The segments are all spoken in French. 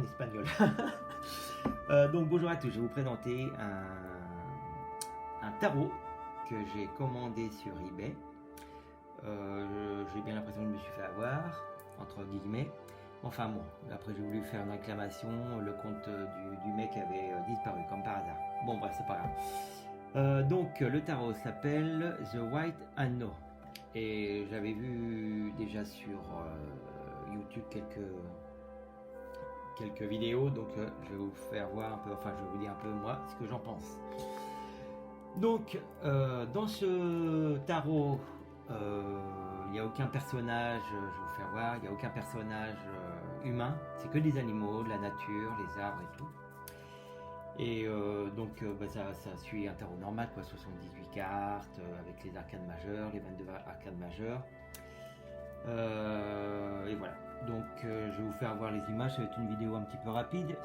espagnol. Donc bonjour à tous, je vais vous présenter un tarot que j'ai commandé sur eBay. J'ai bien l'impression que je me suis fait avoir, entre guillemets. Enfin bon, après j'ai voulu faire une réclamation, le compte du mec avait disparu, comme par hasard. Bon bref, c'est pas grave. Donc le tarot s'appelle The White Anno. Et j'avais vu déjà sur YouTube quelques vidéos, donc je vais vous faire voir un peu, enfin je vais vous dire un peu moi ce que j'en pense. Donc dans ce tarot, il n'y a aucun personnage, je vais vous faire voir, il n'y a aucun personnage humain, c'est que des animaux, de la nature, les arbres et tout. Et donc ça suit un tarot normal, quoi, 78 cartes, avec les arcades majeures, les 22 arcades majeures. Et voilà, donc je vais vous faire voir les images, ça va être une vidéo un petit peu rapide.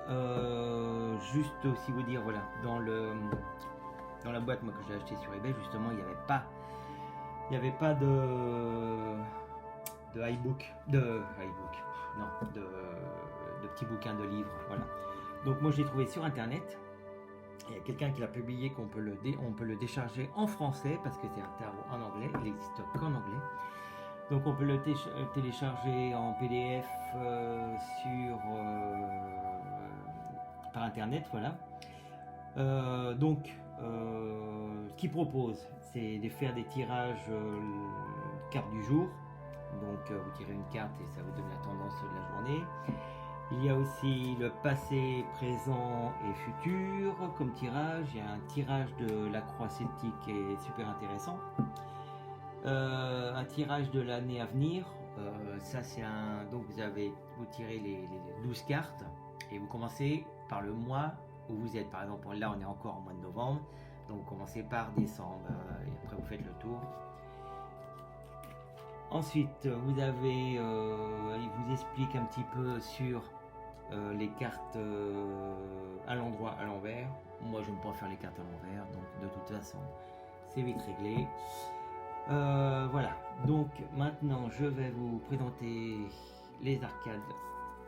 Juste aussi vous dire, voilà, dans la boîte moi, que j'ai acheté sur eBay, justement, il n'y avait pas de iBook, de petits bouquins de livres, voilà. Donc moi je l'ai trouvé sur internet. Il y a quelqu'un qui l'a publié qu'on peut le décharger en français parce que c'est un tarot en anglais, il n'existe qu'en anglais. Donc on peut le télécharger en PDF par internet, voilà. Ce qu'il propose, c'est de faire des tirages cartes du jour. Donc vous tirez une carte et ça vous donne la tendance de la journée. Il y a aussi le passé, présent et futur comme tirage. Il y a un tirage de la croix celtique qui est super intéressant. Un tirage de l'année à venir. Ça c'est donc vous tirez les 12 cartes et vous commencez par le mois où vous êtes. Par exemple là on est encore au mois de novembre. Donc vous commencez par décembre et après vous faites le tour. Ensuite, vous avez, il vous explique un petit peu sur les cartes à l'endroit, à l'envers. Moi, je n'aime pas faire les cartes à l'envers, donc de toute façon, c'est vite réglé. Voilà, donc maintenant, je vais vous présenter les arcades.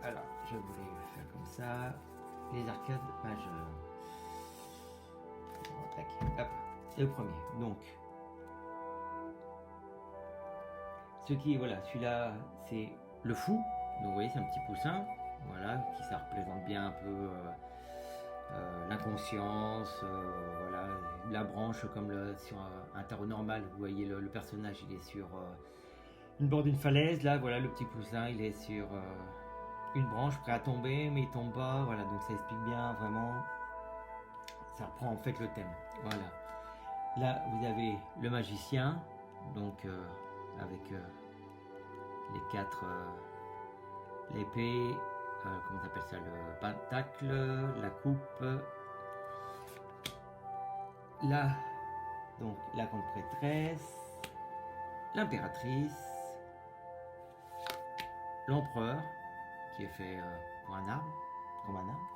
Alors, je voulais faire comme ça, les arcades majeures. Tac, hop, c'est le premier. Donc, voilà, celui-là c'est le fou, donc vous voyez c'est un petit poussin, voilà, ça représente bien un peu l'inconscience, voilà, la branche comme sur un tarot normal, vous voyez le personnage il est sur une bord d'une falaise, là voilà le petit poussin il est sur une branche prêt à tomber mais il tombe pas, voilà, donc ça explique bien vraiment, ça reprend en fait le thème, voilà. Là vous avez le magicien, donc avec les quatre, l'épée, comment on appelle ça, le pentacle, la coupe, donc la grande prêtresse, l'impératrice, l'empereur qui est fait pour un arbre, comme un arbre,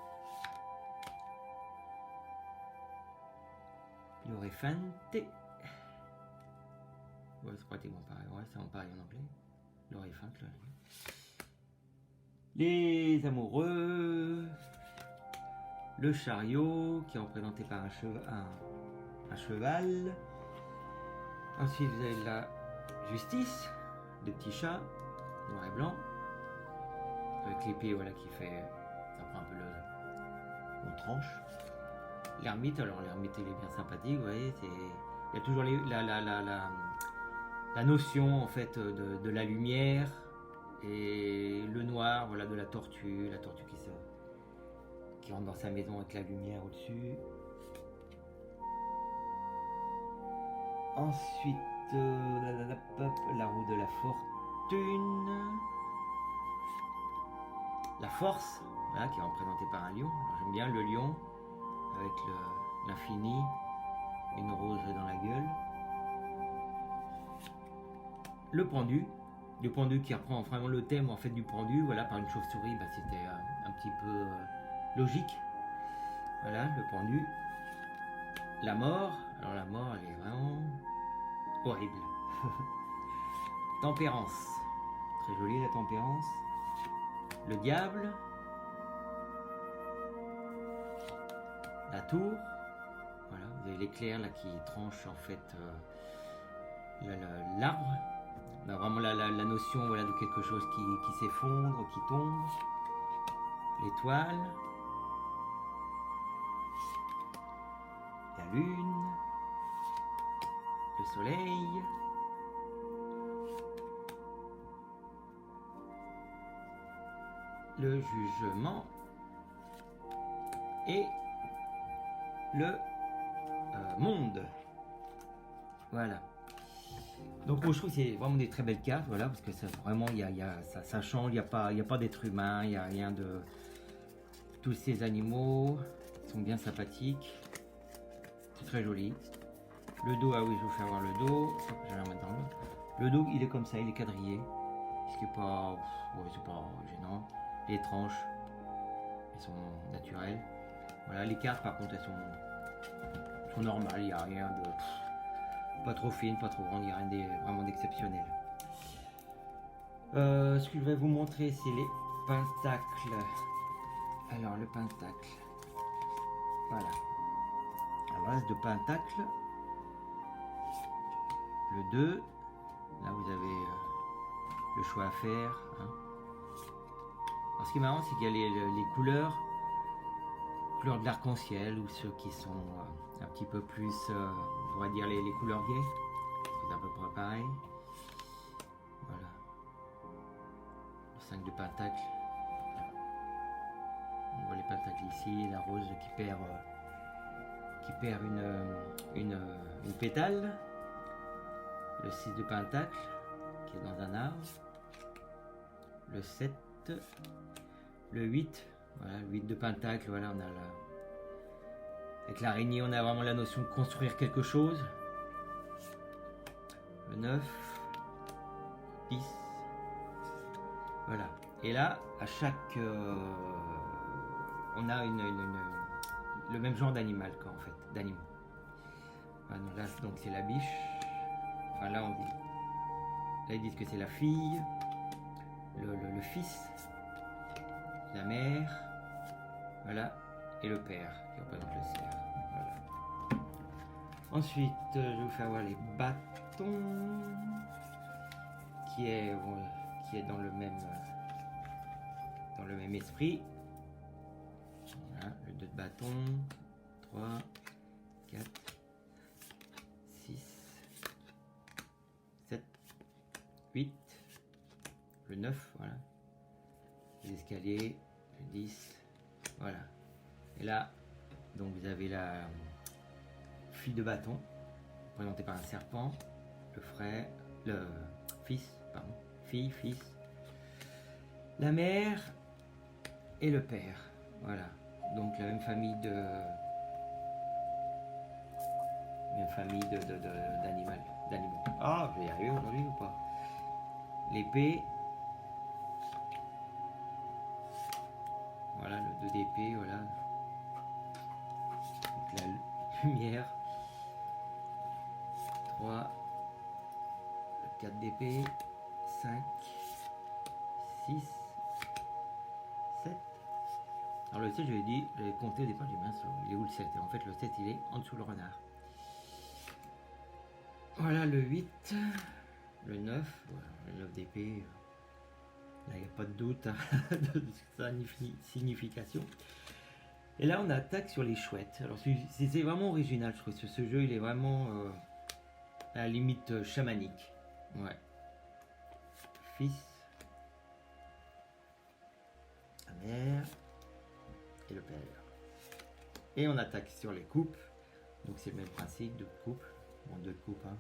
l'Europhante, ouais, c'est pratiquement pareil, ouais, c'est pareil en anglais. L'Europhante, les amoureux, le chariot qui est représenté par un cheval. Ensuite vous avez la justice, de petits chats, noir et blanc, avec l'épée, voilà, qui fait, ça prend un peu le tranche. L'ermite, alors l'ermite il est bien sympathique, vous voyez, il y a toujours la notion en fait de la lumière et le noir, voilà, de la tortue qui rentre dans sa maison avec la lumière au-dessus. Ensuite la roue de la fortune, la force, voilà, qui est représentée par un lion. Alors j'aime bien le lion avec l'infini, une rose dans la gueule. Le pendu qui reprend vraiment le thème en fait du pendu, voilà, par une chauve-souris, bah, c'était un petit peu logique. Voilà, le pendu. La mort, alors la mort elle est vraiment horrible. Tempérance, très jolie la tempérance. Le diable, la tour. Voilà, vous avez l'éclair là qui tranche en fait l'arbre. On a vraiment la notion voilà, de quelque chose qui s'effondre, qui tombe. L'étoile. La lune. Le soleil. Le jugement. Et le monde. Voilà. Donc moi, je trouve que c'est vraiment des très belles cartes, voilà, parce que ça, vraiment ça change, il n'y a pas d'être humain, il n'y a rien de... Tous ces animaux sont bien sympathiques, c'est très joli. Le dos, ah oui, je vais vous faire voir le dos, je vais la remettre dans le dos, il est comme ça, il est quadrillé, ce qui n'est pas, ouais, c'est pas gênant. Les tranches, elles sont naturelles. Voilà, les cartes par contre, elles sont normales, il n'y a rien de... pas trop fine, pas trop grande, il n'y a rien vraiment d'exceptionnel. Ce que je vais vous montrer, c'est les pentacles. Alors, le pentacle. Voilà. Alors, l'as de pentacle. Le 2. Là, vous avez le choix à faire. Hein. Alors, ce qui est marrant, c'est qu'il y a les couleurs de l'arc-en-ciel ou ceux qui sont un petit peu plus, on pourrait dire les couleurs gaies. C'est à peu près pareil. Voilà. Le 5 de pentacle. On voit les pentacles ici, la rose qui perd une pétale. Le 6 de pentacle qui est dans un arbre. Le 7. Le 8. Voilà, le 8 de pentacle, voilà, on a avec l'araignée, on a vraiment la notion de construire quelque chose. Le 9, 10, voilà. Et là, à chaque... on a le même genre d'animal, quoi, en fait, d'animaux. Voilà, là, donc c'est la biche. Enfin, là, on dit... Là, ils disent que c'est la fille, le fils, la mère, voilà, et le père, qui représente le cerf. Voilà. Ensuite, je vais vous faire voir les bâtons, qui est dans le même esprit. Voilà, le 2 de bâton, 3, 4, 6, 7, 8, le 9, voilà. Les escaliers, le 10, voilà. Et là, donc vous avez la fille de bâton, représentée par un serpent, le fils, pardon, fille, fils, la mère et le père, voilà. Donc la même famille d'animaux. Ah, je vais y arriver aujourd'hui ou pas? L'épée. Voilà, le 2 d'épée, voilà. Donc la lumière. 3. Le 4 d'épée. 5. 6. 7. Alors le 7, j'avais compté au départ, j'ai dit mince, il est où le 7? Et en fait, le 7, il est en dessous le renard. Voilà le 8. Le 9. Voilà, le 9 d'épée. Là, il n'y a pas de doute hein, de sa signification. Et là, on attaque sur les chouettes. Alors, c'est vraiment original, je trouve. Ce jeu, il est vraiment à la limite chamanique. Ouais. Fils, la mère et le père. Et on attaque sur les coupes. Donc, c'est le même principe de coupe. Bon, deux coupes. Hein.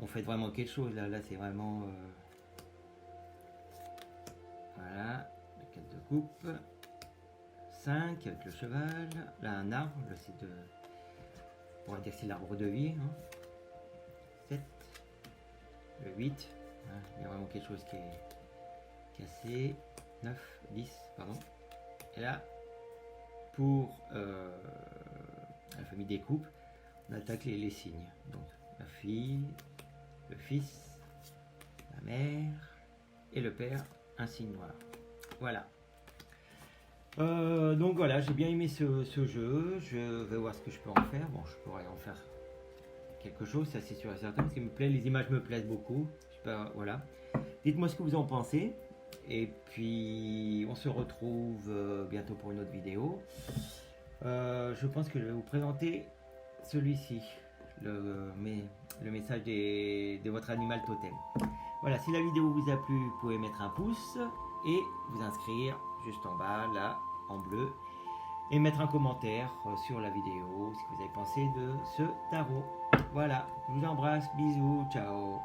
On fait vraiment quelque chose. Là c'est vraiment... Voilà, le 4 de coupe, 5 avec le cheval, là un arbre, là c'est de... On pourrait dire que c'est l'arbre de vie, hein. 7, le 8, voilà, il y a vraiment quelque chose qui est cassé, 9, 10, pardon. Et là, pour la famille des coupes, on attaque les signes, donc la fille, le fils, la mère et le père. Un signe noir. Voilà. Donc voilà, j'ai bien aimé ce jeu. Je vais voir ce que je peux en faire. Bon, je pourrais en faire quelque chose, ça c'est sûr et certain, parce qu'il me plaît, les images me plaisent beaucoup. Voilà. Dites-moi ce que vous en pensez. Et puis, on se retrouve bientôt pour une autre vidéo. Je pense que je vais vous présenter celui-ci, le message de votre animal totem. Voilà, si la vidéo vous a plu, vous pouvez mettre un pouce et vous inscrire juste en bas, là, en bleu, et mettre un commentaire sur la vidéo, ce que vous avez pensé de ce tarot. Voilà, je vous embrasse, bisous, ciao.